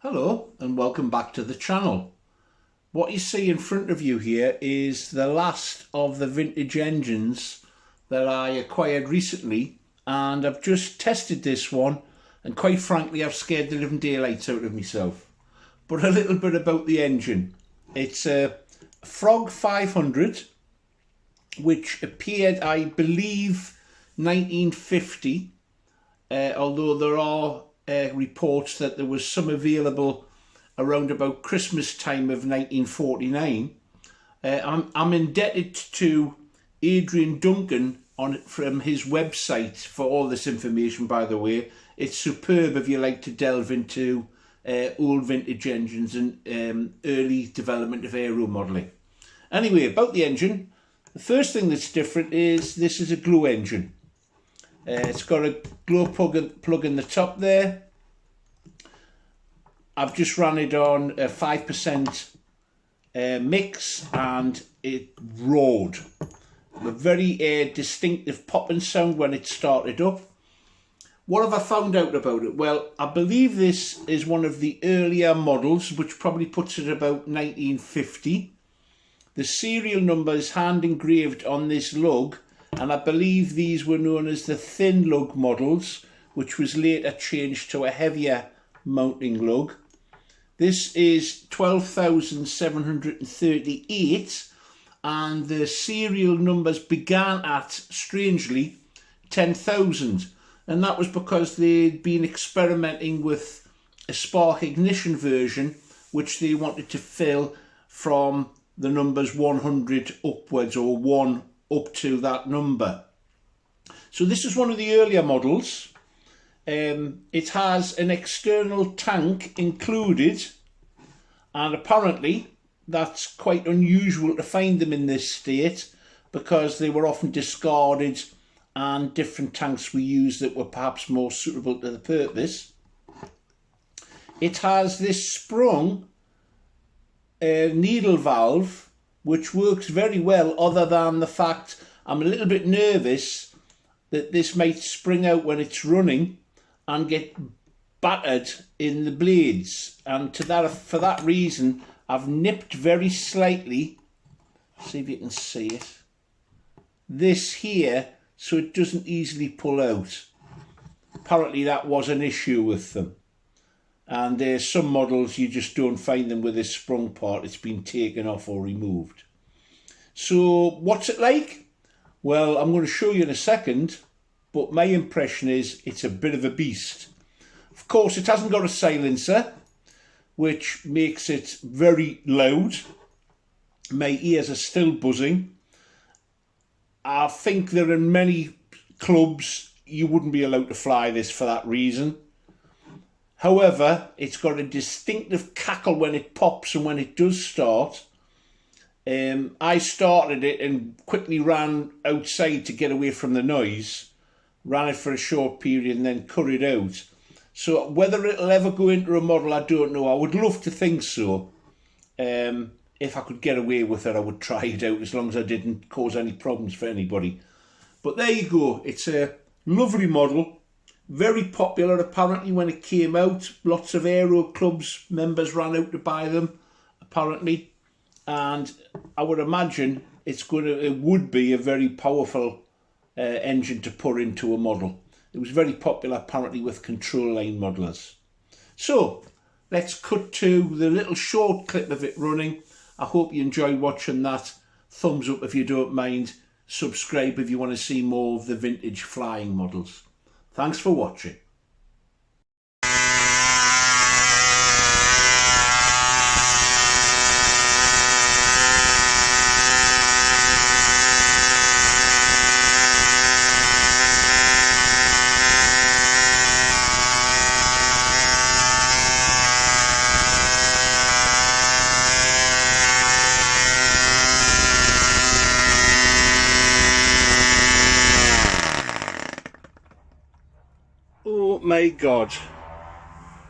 Hello and welcome back to the channel. What you see in front of you here is the last of the vintage engines that I acquired recently, and I've just tested this one and quite frankly I've scared the living daylights out of myself. But a little bit about the engine. It's a Frog 500 which appeared, I believe, 1950, although there are reports that there was some available around about Christmas time of 1949. I'm indebted to Adrian Duncan from his website for all this information, by the way. It's superb if you like to delve into old vintage engines and early development of aero modelling. Anyway, about the engine, the first thing that's different is this is a glow engine. It's got a glow plug in the top there. I've just run it on a 5% mix and it roared. A very distinctive popping sound when it started up. What have I found out about it? Well, I believe this is one of the earlier models, which probably puts it about 1950. The serial number is hand engraved on this lug, and I believe these were known as the thin lug models, which was later changed to a heavier mounting lug. This is 12,738, and the serial numbers began at, strangely, 10,000, and that was because they'd been experimenting with a spark ignition version which they wanted to fill from the numbers 100 upwards, or 1 up to that number. So this is one of the earlier models. It has an external tank included, and apparently that's quite unusual to find them in this state because they were often discarded and different tanks were used that were perhaps more suitable to the purpose. It has this sprung needle valve which works very well, other than the fact I'm a little bit nervous that this might spring out when it's running and get battered in the blades, and for that reason I've nipped very slightly, see if you can see it, this here, so it doesn't easily pull out. Apparently that was an issue with them, and there's some models you just don't find them with this sprung part. It's been taken off or removed. So what's it like? Well, I'm going to show you in a second, but my impression is it's a bit of a beast. Of course, it hasn't got a silencer, which makes it very loud. My ears are still buzzing. I think that in many clubs you wouldn't be allowed to fly this for that reason. However, it's got a distinctive cackle when it pops and when it does start. I started it and quickly ran outside to get away from the noise. Ran it for a short period and then cut it out. So whether it'll ever go into a model, I don't know. I would love to think so. If I could get away with it, I would try it out, as long as I didn't cause any problems for anybody. But there you go. It's a lovely model. Very popular apparently when it came out. Lots of aero clubs members ran out to buy them, apparently. And I would imagine it would be a very powerful engine to put into a model. It was very popular apparently with control line modelers. So let's cut to the little short clip of it running. I hope you enjoy watching that. Thumbs up if you don't mind. Subscribe if you want to see more of the vintage flying models. Thanks for watching. Oh my God,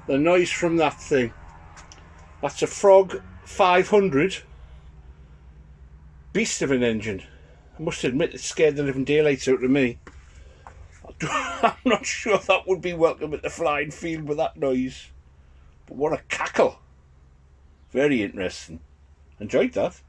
the noise from that thing. That's a Frog 500. Beast of an engine. I must admit it scared the living daylights out of me. I'm not sure that would be welcome at the flying field with that noise. But what a cackle. Very interesting. Enjoyed that.